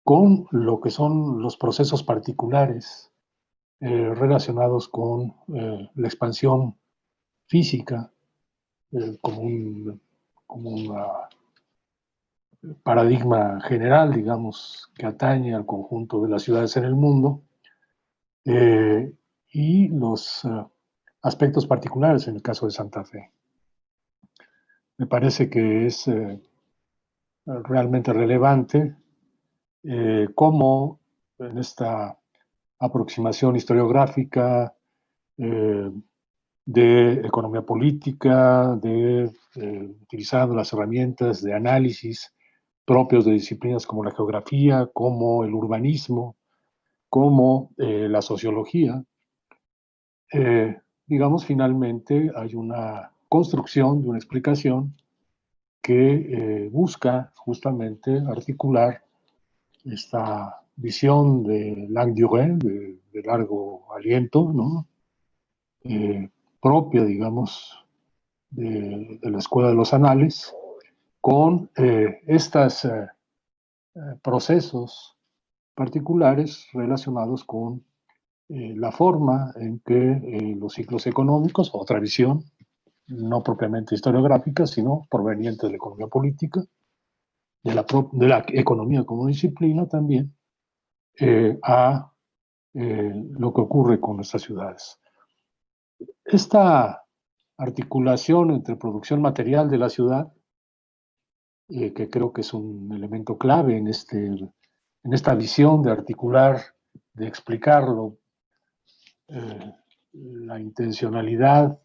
con lo que son los procesos particulares relacionados con la expansión física como un paradigma general, digamos, que atañe al conjunto de las ciudades en el mundo, y los aspectos particulares en el caso de Santa Fe. Me parece que es realmente relevante cómo en esta aproximación historiográfica, de economía política, de utilizando las herramientas de análisis propios de disciplinas como la geografía, como el urbanismo, como la sociología. Digamos, finalmente hay una construcción de una explicación que busca justamente articular esta visión de longue durée, de largo aliento, ¿no? Propia, digamos, de la Escuela de los Anales, con estos procesos particulares relacionados con la forma en que los ciclos económicos, otra visión, no propiamente historiográfica, sino proveniente de la economía política, de la economía como disciplina también, a lo que ocurre con nuestras ciudades. Esta articulación entre producción material de la ciudad, que creo que es un elemento clave en esta visión de articular, de explicarlo, la intencionalidad,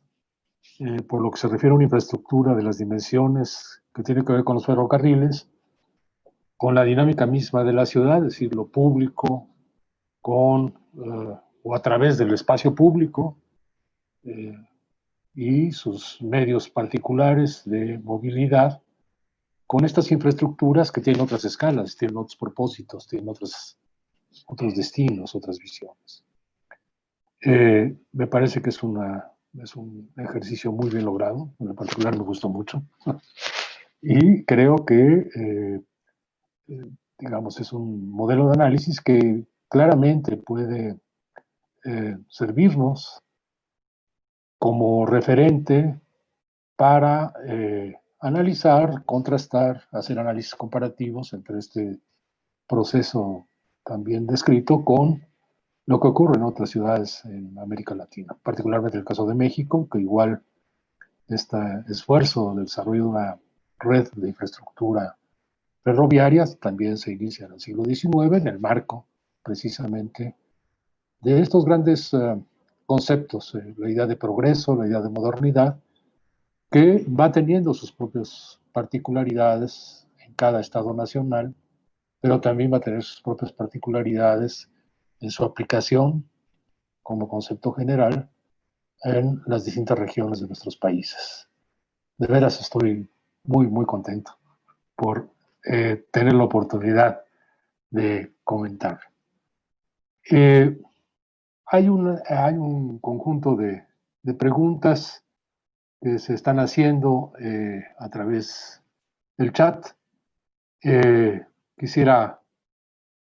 por lo que se refiere a una infraestructura de las dimensiones que tiene que ver con los ferrocarriles, con la dinámica misma de la ciudad, es decir, lo público, o a través del espacio público, y sus medios particulares de movilidad, con estas infraestructuras que tienen otras escalas, tienen otros propósitos, tienen otros destinos, otras visiones. Me parece que es un ejercicio muy bien logrado, en particular me gustó mucho, y creo que, digamos, es un modelo de análisis que claramente puede servirnos como referente para analizar, contrastar, hacer análisis comparativos entre este proceso también descrito con lo que ocurre en otras ciudades en América Latina, particularmente el caso de México, que igual este esfuerzo de desarrollo de una red de infraestructura ferroviaria también se inicia en el siglo XIX en el marco precisamente de estos grandes conceptos, la idea de progreso, la idea de modernidad, que va teniendo sus propias particularidades en cada estado nacional, pero también va a tener sus propias particularidades en su aplicación como concepto general en las distintas regiones de nuestros países. De veras estoy muy, muy contento por tener la oportunidad de comentar. Hay un conjunto de preguntas que se están haciendo a través del chat. Quisiera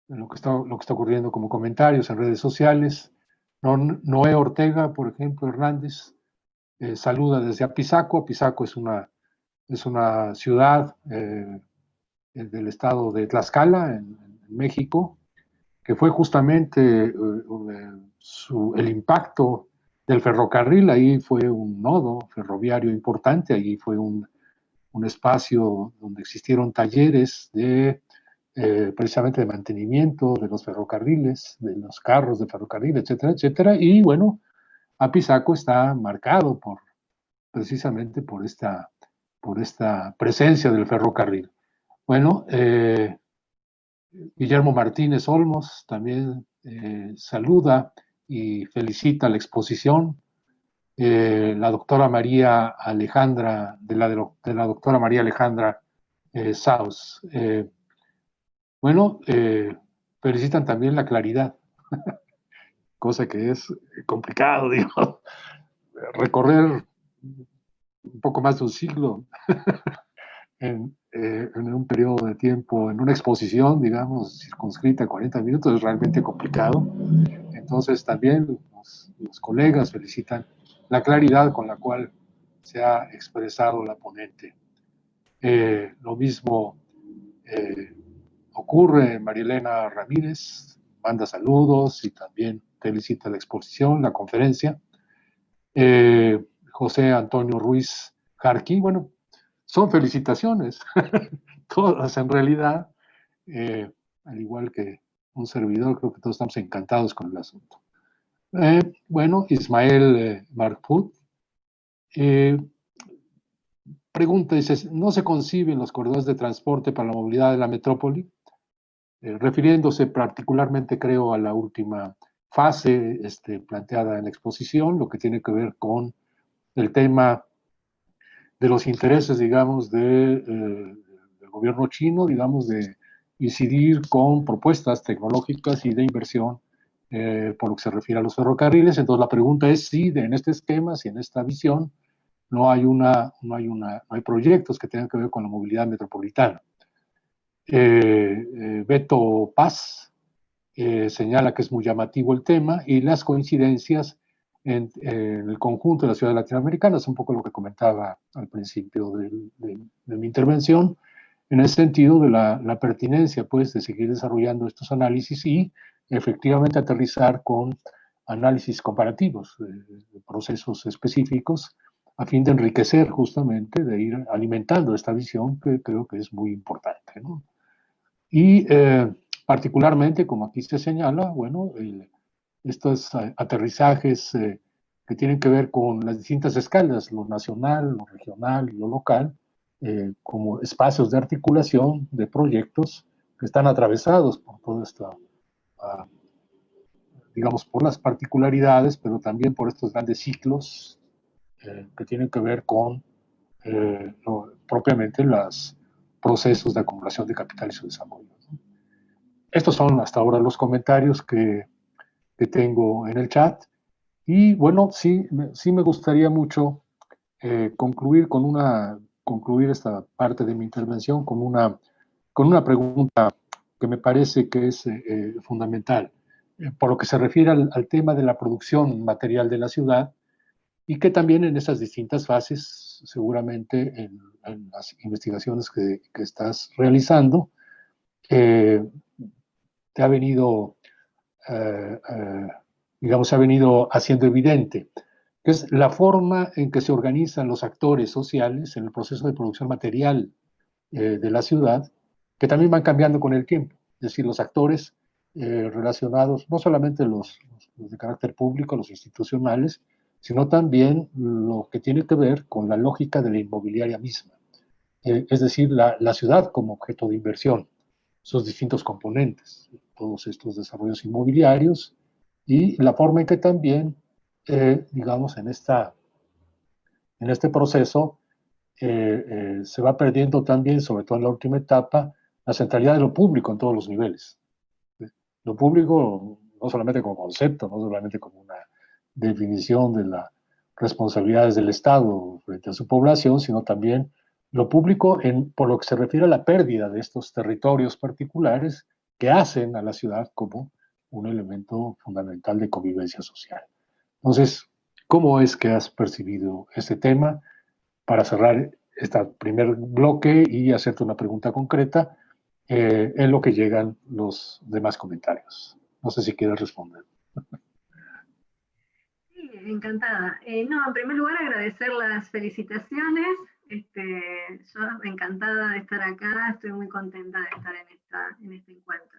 lo que está ocurriendo como comentarios en redes sociales. Noé Ortega, por ejemplo, Hernández, saluda desde Apizaco. Apizaco es una ciudad del estado de Tlaxcala, en México, que fue justamente el impacto del ferrocarril. Ahí fue un nodo ferroviario importante, ahí fue un espacio donde existieron talleres precisamente de mantenimiento de los ferrocarriles, de los carros de ferrocarril, etcétera, etcétera. Y bueno, Apizaco está marcado precisamente por esta presencia del ferrocarril. Bueno, Guillermo Martínez Olmos también saluda y felicita la exposición. La doctora María Alejandra, de la doctora María Alejandra Saus. Bueno, felicitan también la claridad, cosa que es complicado, digo, recorrer un poco más de un siglo en un periodo de tiempo, en una exposición, digamos, circunscrita a 40 minutos, es realmente complicado. Entonces también los colegas felicitan la claridad con la cual se ha expresado la ponente. Lo mismo ocurre, María Elena Ramírez manda saludos y también felicita la exposición, la conferencia. José Antonio Ruiz Jarquín, bueno, son felicitaciones, todas en realidad, al igual que un servidor, creo que todos estamos encantados con el asunto. Bueno, Ismael Marfoud pregunta, dice, ¿no se conciben los corredores de transporte para la movilidad de la metrópoli? Refiriéndose particularmente, creo, a la última fase planteada en la exposición, lo que tiene que ver con el tema de los intereses, digamos, del gobierno chino, digamos, de incidir con propuestas tecnológicas y de inversión por lo que se refiere a los ferrocarriles. Entonces la pregunta es si en este esquema, si en esta visión, no hay proyectos que tengan que ver con la movilidad metropolitana. Beto Paz señala que es muy llamativo el tema y las coincidencias en el conjunto de las ciudades latinoamericanas, un poco lo que comentaba al principio de mi intervención, en el sentido de la pertinencia, pues, de seguir desarrollando estos análisis y efectivamente aterrizar con análisis comparativos de procesos específicos a fin de enriquecer justamente, de ir alimentando esta visión que creo que es muy importante, ¿no? Y particularmente, como aquí se señala, bueno, estos aterrizajes que tienen que ver con las distintas escalas, lo nacional, lo regional y lo local, como espacios de articulación de proyectos que están atravesados por toda esta, digamos, por las particularidades, pero también por estos grandes ciclos que tienen que ver con propiamente los procesos de acumulación de capital y su desarrollo, ¿no? Estos son hasta ahora los comentarios que tengo en el chat. Y bueno, sí me gustaría mucho concluir esta parte de mi intervención con una pregunta que me parece que es fundamental, por lo que se refiere al tema de la producción material de la ciudad y que también en esas distintas fases, seguramente en las investigaciones que estás realizando, te ha venido, digamos, se ha venido haciendo evidente, que es la forma en que se organizan los actores sociales en el proceso de producción material de la ciudad, que también van cambiando con el tiempo. Es decir, los actores relacionados, no solamente los de carácter público, los institucionales, sino también lo que tiene que ver con la lógica de la inmobiliaria misma. Es decir, la ciudad como objeto de inversión, sus distintos componentes, todos estos desarrollos inmobiliarios y la forma en que también, digamos, en este proceso se va perdiendo también, sobre todo en la última etapa, la centralidad de lo público en todos los niveles. Lo público no solamente como concepto, no solamente como una definición de las responsabilidades del Estado frente a su población, sino también lo público por lo que se refiere a la pérdida de estos territorios particulares que hacen a la ciudad como un elemento fundamental de convivencia social. Entonces, ¿cómo es que has percibido este tema? Para cerrar este primer bloque y hacerte una pregunta concreta, en lo que llegan los demás comentarios. No sé si quieres responder. Sí, encantada. No, en primer lugar agradecer las felicitaciones. Yo encantada de estar acá, estoy muy contenta de estar en este encuentro.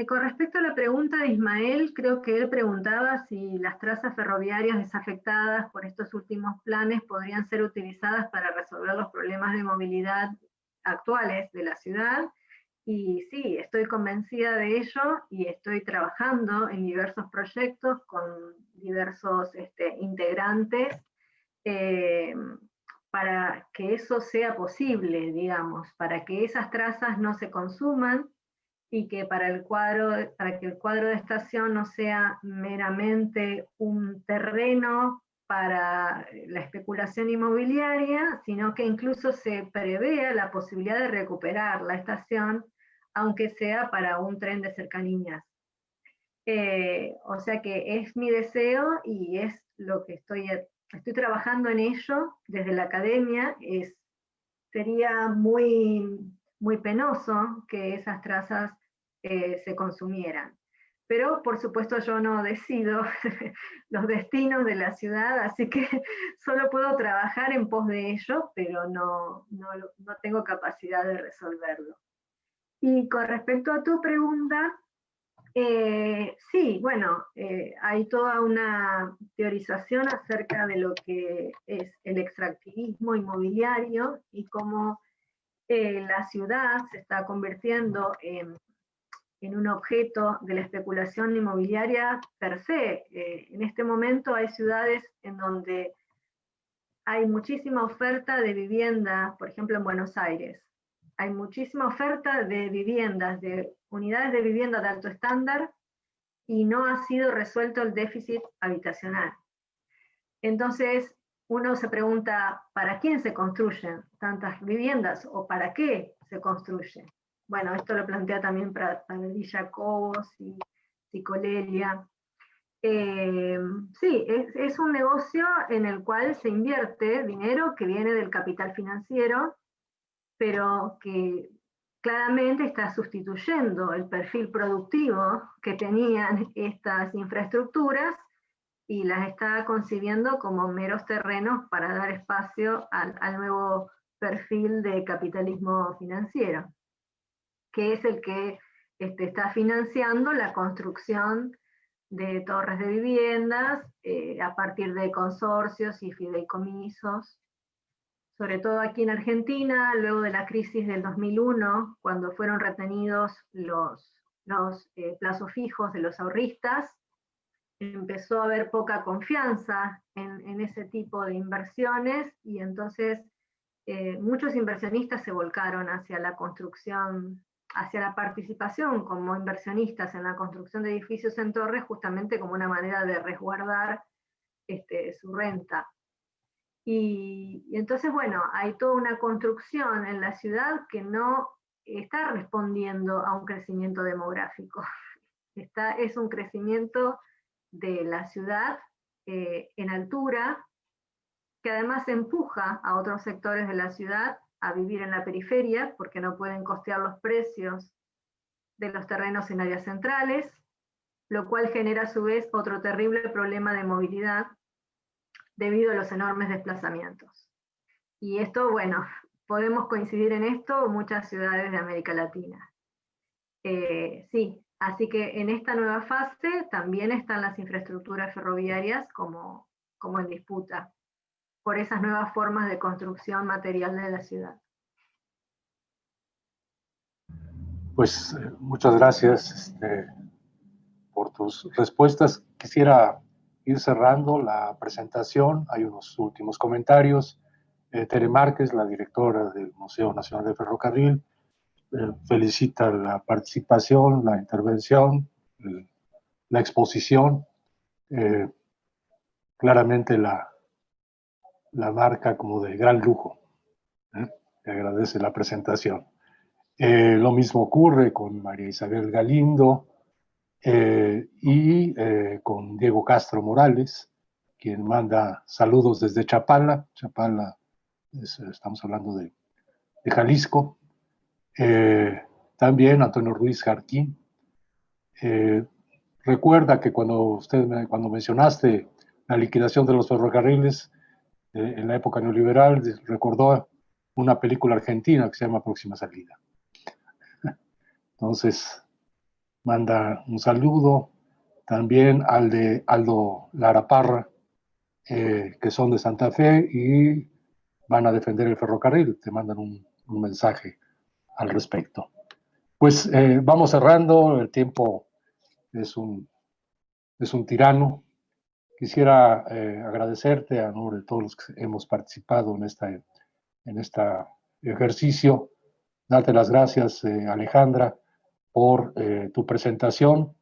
Con respecto a la pregunta de Ismael, creo que él preguntaba si las trazas ferroviarias desafectadas por estos últimos planes podrían ser utilizadas para resolver los problemas de movilidad actuales de la ciudad. Y sí, estoy convencida de ello y estoy trabajando en diversos proyectos con diversos integrantes eh, para que eso sea posible, digamos, para que esas trazas no se consuman y que para que el cuadro de estación no sea meramente un terreno para la especulación inmobiliaria, sino que incluso se prevea la posibilidad de recuperar la estación, aunque sea para un tren de cercanías. O sea que es mi deseo y es lo que estoy trabajando en ello desde la academia. Sería muy penoso que esas trazas se consumieran. Pero por supuesto yo no decido los destinos de la ciudad, así que solo puedo trabajar en pos de ello, pero no tengo capacidad de resolverlo. Y con respecto a tu pregunta, Sí, bueno, hay toda una teorización acerca de lo que es el extractivismo inmobiliario y cómo la ciudad se está convirtiendo en un objeto de la especulación inmobiliaria per se. En este momento hay ciudades en donde hay muchísima oferta de vivienda, por ejemplo en Buenos Aires. Hay muchísima oferta de viviendas, de unidades de vivienda de alto estándar, y no ha sido resuelto el déficit habitacional. Entonces, uno se pregunta, ¿para quién se construyen tantas viviendas o para qué se construyen? Bueno, esto lo plantea también para Villa Cobos y Psicolelia. Sí, es un negocio en el cual se invierte dinero que viene del capital financiero, pero que claramente está sustituyendo el perfil productivo que tenían estas infraestructuras y las está concibiendo como meros terrenos para dar espacio al nuevo perfil de capitalismo financiero, que es el que está financiando la construcción de torres de viviendas a partir de consorcios y fideicomisos, sobre todo aquí en Argentina, luego de la crisis del 2001, cuando fueron retenidos los plazos fijos de los ahorristas, empezó a haber poca confianza en ese tipo de inversiones y entonces muchos inversionistas se volcaron hacia la construcción, hacia la participación como inversionistas en la construcción de edificios en torres, justamente como una manera de resguardar su renta. Y entonces, bueno, hay toda una construcción en la ciudad que no está respondiendo a un crecimiento demográfico. Es un crecimiento de la ciudad en altura, que además empuja a otros sectores de la ciudad a vivir en la periferia, porque no pueden costear los precios de los terrenos en áreas centrales, lo cual genera a su vez otro terrible problema de movilidad debido a los enormes desplazamientos. Y esto, bueno, podemos coincidir en esto muchas ciudades de América Latina. Sí, así que en esta nueva fase también están las infraestructuras ferroviarias como en disputa por esas nuevas formas de construcción material de la ciudad. Pues muchas gracias por tus respuestas. Quisiera ir cerrando la presentación. Hay unos últimos comentarios. Tere Márquez, la directora del Museo Nacional del Ferrocarril, felicita la participación, la intervención, la exposición. Claramente la marca como de gran lujo. Le agradece la presentación. Lo mismo ocurre con María Isabel Galindo y con Diego Castro Morales, quien manda saludos desde Chapala. Chapala, estamos hablando de Jalisco. También Antonio Ruiz Jarquín. Recuerda que cuando mencionaste la liquidación de los ferrocarriles en la época neoliberal, recordó una película argentina que se llama Próxima Salida. Entonces, manda un saludo también al de Aldo Lara Parra, que son de Santa Fe y van a defender el ferrocarril. Te mandan un mensaje al respecto. Pues vamos cerrando, el tiempo es un tirano. Quisiera agradecerte a nombre de todos los que hemos participado en este ejercicio, darte las gracias, Alejandra, por tu presentación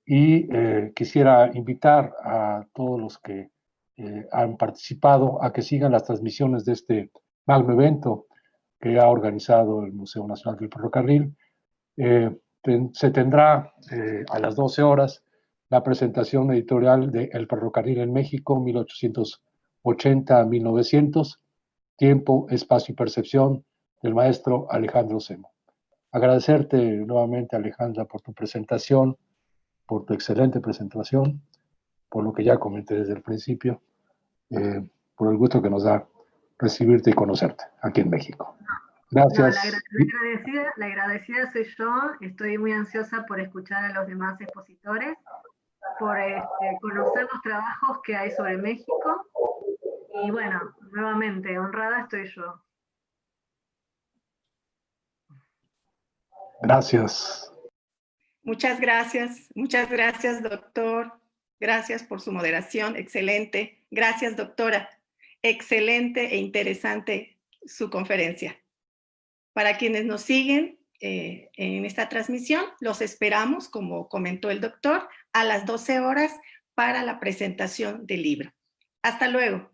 y quisiera invitar a todos los que han participado a que sigan las transmisiones de este magno evento que ha organizado el Museo Nacional del Ferrocarril. Se tendrá a las 12 horas la presentación editorial de El Ferrocarril en México, 1880 a 1900, Tiempo, Espacio y Percepción, del maestro Alejandro Semo. Agradecerte nuevamente, Alejandra, por tu presentación, por tu excelente presentación, por lo que ya comenté desde el principio, por el gusto que nos da recibirte y conocerte aquí en México. Gracias. La agradecida soy yo. Estoy muy ansiosa por escuchar a los demás expositores, por conocer los trabajos que hay sobre México. Y bueno, nuevamente, honrada estoy yo. Gracias. Muchas gracias, doctor. Gracias por su moderación, excelente. Gracias, doctora. Excelente e interesante su conferencia. Para quienes nos siguen en esta transmisión, los esperamos, como comentó el doctor, a las 12 horas para la presentación del libro. Hasta luego.